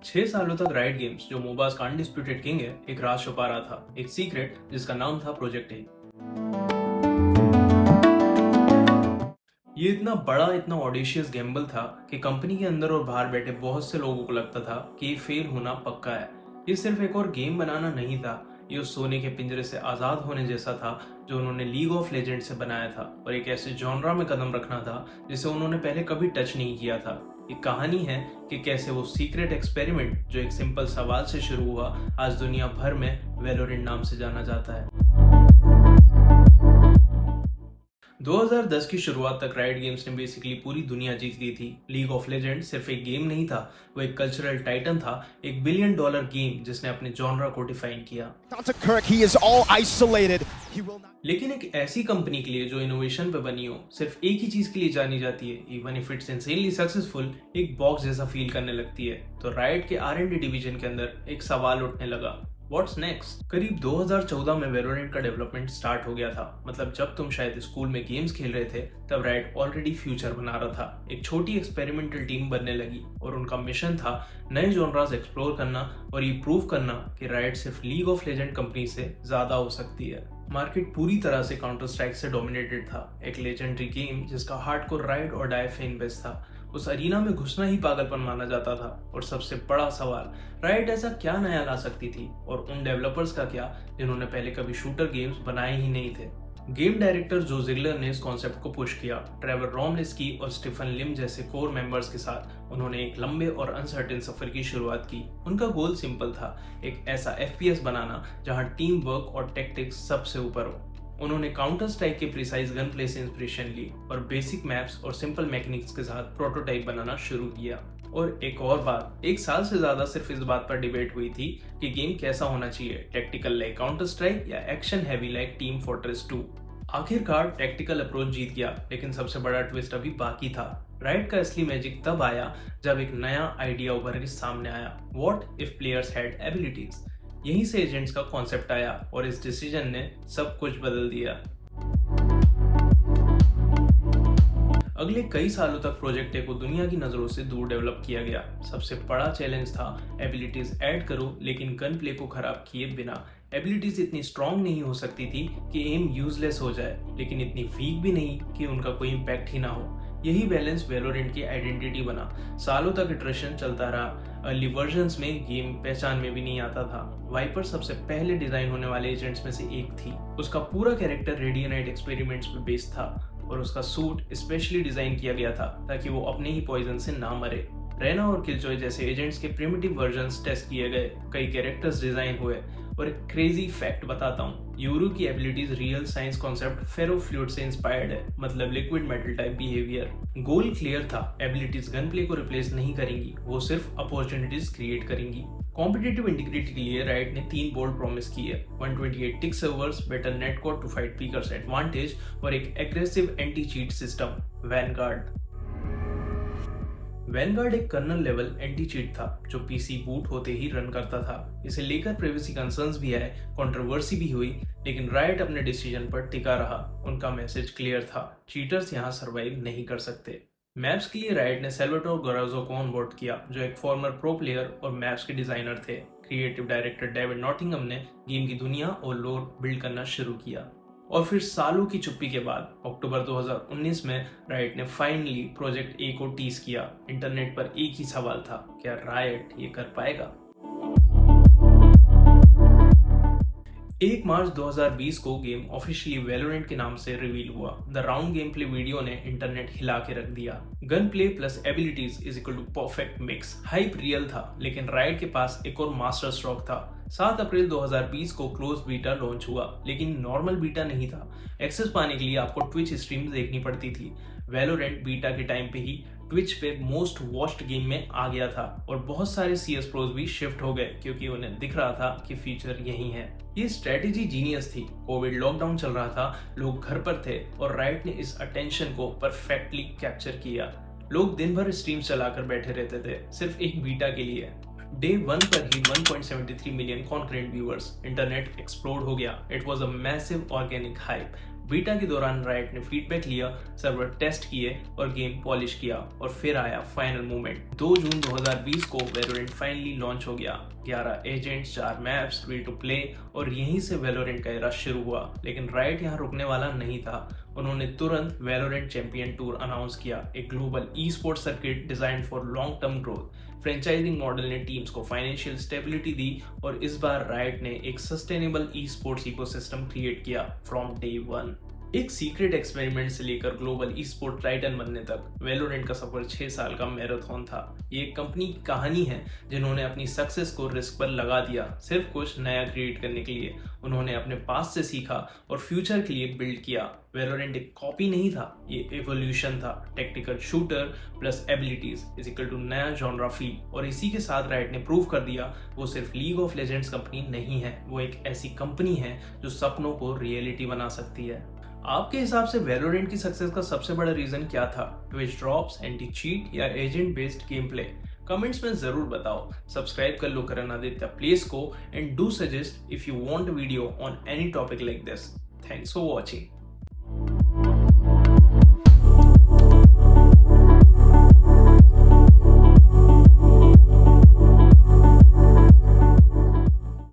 6 सालों तक right games, जो मोबास का अनडिस्प्यूटेड किंग है, एक राज छुपा रहा था, एक सीक्रेट जिसका नाम था प्रोजेक्ट ए। ये इतना बड़ा, इतना ऑडिशियस गैम्बल था कि कंपनी के अंदर और बाहर बैठे बहुत से लोगों को लगता था कि ये फेल होना पक्का है। ये सिर्फ एक और गेम बनाना नहीं था, ये उस सोने के पिंजरे से आजाद होने जैसा था जो उन्होंने लीग ऑफ लेजेंड से बनाया था, और एक ऐसे जॉनरा में कदम रखना था जिसे उन्होंने पहले कभी टच नहीं किया था। ये कहानी है कि कैसे वो सीक्रेट एक्सपेरिमेंट, जो एक सिंपल सवाल से शुरू हुआ, आज दुनिया भर में वैलोरेंट नाम से जाना जाता है। 2010 की शुरुआत तक राइट गेम्स ने बेसिकली पूरी दुनिया जीत ली थी। लीग ऑफ लेजेंड सिर्फ एक गेम नहीं था, वो एक कल्चरल टाइटन था, एक $1 बिलियन गेम जिसने अपने जॉनरा को डिफाइन किया। लेकिन एक ऐसी कंपनी के लिए जो इनोवेशन पे बनी हो, सिर्फ एक ही चीज के लिए जानी जाती है, even if it's insanely successful, एक बॉक्स जैसा फील करने लगती है, तो राइट के R&D डिवीजन के अंदर एक सवाल उठने लगा, व्हाट्स नेक्स्ट? करीब 2014 में वैलोरेंट का डेवलपमेंट स्टार्ट हो गया था। मतलब जब तुम शायद स्कूल में गेम्स खेल रहे थे, तब राइट ऑलरेडी फ्यूचर बना रहा था। एक छोटी एक्सपेरिमेंटल टीम बनने लगी और उनका मिशन था नए जॉनरास एक्सप्लोर करना और ये प्रूव करना कि राइट सिर्फ लीग ऑफ लेजेंड कंपनी से ज्यादा हो सकती है। मार्केट पूरी तरह से काउंटर स्ट्राइक से डोमिनेटेड था, एक लेजेंडरी गेम जिसका हार्डकोर राइड और डाई फैन बेस था। उस अरीना में घुसना ही पागलपन माना जाता था। और सबसे बड़ा सवाल, राइट ऐसा क्या नया ला सकती थी, और उन डेवलपर्स का क्या जिन्होंने पहले कभी शूटर गेम्स बनाए ही नहीं थे। गेम डायरेक्टर जो जिगलर ने इस कॉन्सेप्ट को पुश किया। ट्रेवर रोमलेस्की और स्टीफन लिम जैसे कोर मेंबर्स के साथ उन्होंने एक लंबे और अनसर्टेन सफर की शुरुआत की। उनका गोल सिंपल था, एक ऐसा FPS बनाना जहां टीम वर्क और टैक्टिक्स सबसे ऊपर हो। उन्होंने काउंटर स्ट्राइक के प्रिसाइज गन प्ले से इंस्पिरेशन ली और बेसिक मैप्स और सिंपल मैकेनिक्स के साथ प्रोटोटाइप बनाना शुरू किया। और एक और बात, 1 साल से ज्यादा सिर्फ इस बात पर डिबेट हुई थी कि गेम कैसा होना चाहिए, टैक्टिकल लाइक काउंटर स्ट्राइक या action heavy like team fortress 2। आखिरकार टैक्टिकल अप्रोच जीत गया, लेकिन सबसे बड़ा ट्विस्ट अभी बाकी था। राइट का असली मैजिक तब आया जब एक नया आइडिया उभर के सामने आया, what if players had abilities. यहीं से एजेंट्स का कॉन्सेप्ट आया और इस डिसीजन ने सब कुछ बदल दिया। अगले कई सालों तक प्रोजेक्ट ए को दुनिया की नजरों से दूर डेवलप किया गया। सबसे बड़ा चैलेंज था एबिलिटीज ऐड करो लेकिन गन प्ले को खराब किए बिना। एबिलिटीज इतनी स्ट्रॉन्ग नहीं हो सकती थी कि एम यूजलेस हो जाए, लेकिन इतनी वीक भी नहीं कि उनका कोई इम्पैक्ट ही ना हो। यही बैलेंस वैलोरेंट की आइडेंटिटी बना। सालों तक इटरेशन चलता रहा। अर्ली वर्जन्स में गेम पहचान में भी नहीं आता था। वाइपर सबसे पहले डिजाइन होने वाले एजेंट्स में से एक थी। उसका पूरा कैरेक्टर रेडियनाइट एक्सपेरिमेंट्स पे बेस्ड था और उसका सूट स्पेशली डिजाइन किया गया था ताकि वो अपने ही पॉइजन से ना मरे। रेना और किलजॉय जैसे एजेंट्स के प्रिमिटिव वर्जन्स टेस्ट किए गए, कई कैरेक्टर्स डिजाइन हुए। और एक क्रेजी फैक्ट बताता हूँ, यूरू की एबिलिटीज रियल साइंस कॉन्सेप्ट फेरोफ्लूइड से इंस्पायर्ड है, मतलब liquid metal type behaviour. Goal clear था, एबिलिटीज गन प्ले को रिप्लेस नहीं करेंगी, वो सिर्फ अपॉर्चुनिटीज क्रिएट करेंगी। कॉम्पिटिटिव इंटीग्रिटी के लिए राइट ने 3 बोल्ड प्रॉमिस की है, 128 tick servers, better netcode to fight peekers advantage और एक aggressive anti cheat system, Vanguard. Vanguard एक कर्नल लेवल एंटी चीट था जो PC बूट होते ही रन करता था। इसे लेकर प्राइवेसी कंसर्न्स भी आए, कंट्रोवर्सी भी हुई, लेकिन राइट अपने डिसीजन पर टिका रहा। उनका मैसेज क्लियर था, चीटर्स यहाँ सर्वाइव नहीं कर सकते। मैप्स के लिए राइट ने सैल्वाटोर गोराजो को ऑनबोर्ड किया, जो एक फॉर्मर प्रो प्लेयर और मैप्स के डिजाइनर थे। क्रिएटिव डायरेक्टर डेविड नॉटिंघम ने गेम की दुनिया और लोर बिल्ड करना शुरू किया। और फिर सालों की चुप्पी के बाद अक्टूबर 2019 में राइट ने फाइनली प्रोजेक्ट ए को टीज किया। इंटरनेट पर एक ही सवाल था, क्या राइट ये कर पाएगा? 1 मार्च 2020 को गेम ऑफिशियली वैलोरेंट के नाम से रिवील हुआ। The round game play video ने इंटरनेट हिला के रख दिया। Gun play plus abilities is equal to perfect mix. Hype real था, लेकिन राइट के पास एक और मास्टर स्ट्रोक था। 7 अप्रैल 2020 को क्लोज बीटा लॉन्च हुआ, लेकिन नॉर्मल बीटा नहीं था। एक्सेस पाने के लिए आपको ट्विच स्ट्रीम देखनी पड़ती थी। वैलोरेंट बीटा के टाइम पे ही ट्विच पे मोस्ट वॉच्ड गेम में आ गया था और बहुत सारे CS प्रोज भी शिफ्ट हो गए क्योंकि उन्हें दिख रहा था कि फीचर यही है। ये स्ट्रेटेजी जीनियस थी। कोविड लॉकडाउन चल रहा था, लोग घर पर थे और राइट ने इस अटेंशन को परफेक्टली कैप्चर किया। लोग दिन भर स्ट्रीम चलाकर बैठे रहते थे सिर्फ एक बीटा के लिए। डे 1 पर ही 1.73 million concurrent viewers, internet explode हो गया। It was a massive organic hype. Beta के दौरान राइट ने फीडबैक लिया, सर्वर टेस्ट किए और गेम पॉलिश किया और फिर आया फाइनल मोमेंट। 2 जून 2020 को वैलोरेंट फाइनली लॉन्च हो गया। 11 agents, 4 maps, free to play और यहीं से वैलोरेंट का एरा शुरू हुआ। लेकिन राइट यहाँ रुकने वाला नहीं था। उन्होंने तुरंत वैलोरेंट चैंपियन टूर अनाउंस किया, एक global e sport circuit design for long term growth. Franchising model ने टीम्स को फाइनेंशियल स्टेबिलिटी दी और इस बार राइट ने एक sustainable e sports ecosystem create किया फ्रॉम डे 1। एक सीक्रेट एक्सपेरिमेंट से लेकर ग्लोबल ई स्पोर्ट टाइटन बनने तक वैलोरेंट का सफर 6 साल का मैराथन था। ये एक कंपनी की कहानी है जिन्होंने अपनी सक्सेस को रिस्क पर लगा दिया, सिर्फ कुछ नया क्रिएट करने के लिए। उन्होंने अपने पास से सीखा और फ्यूचर के लिए बिल्ड किया। वैलोरेंट एक कॉपी नहीं था, ये एवोल्यूशन था। Tactical shooter plus abilities is equal to नया जॉनरा फील। और इसी के साथ राइट ने प्रूव कर दिया वो सिर्फ लीग ऑफ लेजेंड्स कंपनी नहीं है, वो एक ऐसी कंपनी है जो सपनों को रियलिटी बना सकती है। आपके हिसाब से वैलोरेंट की सक्सेस का सबसे बड़ा रीजन क्या था? ट्विच ड्रॉप्स, एंटी चीट या agent based game play? Comments में जरूर बताओ। सब्सक्राइब कर लो करण आदित्य प्लेस को and do suggest if you want a video on any topic like this. Thanks for watching.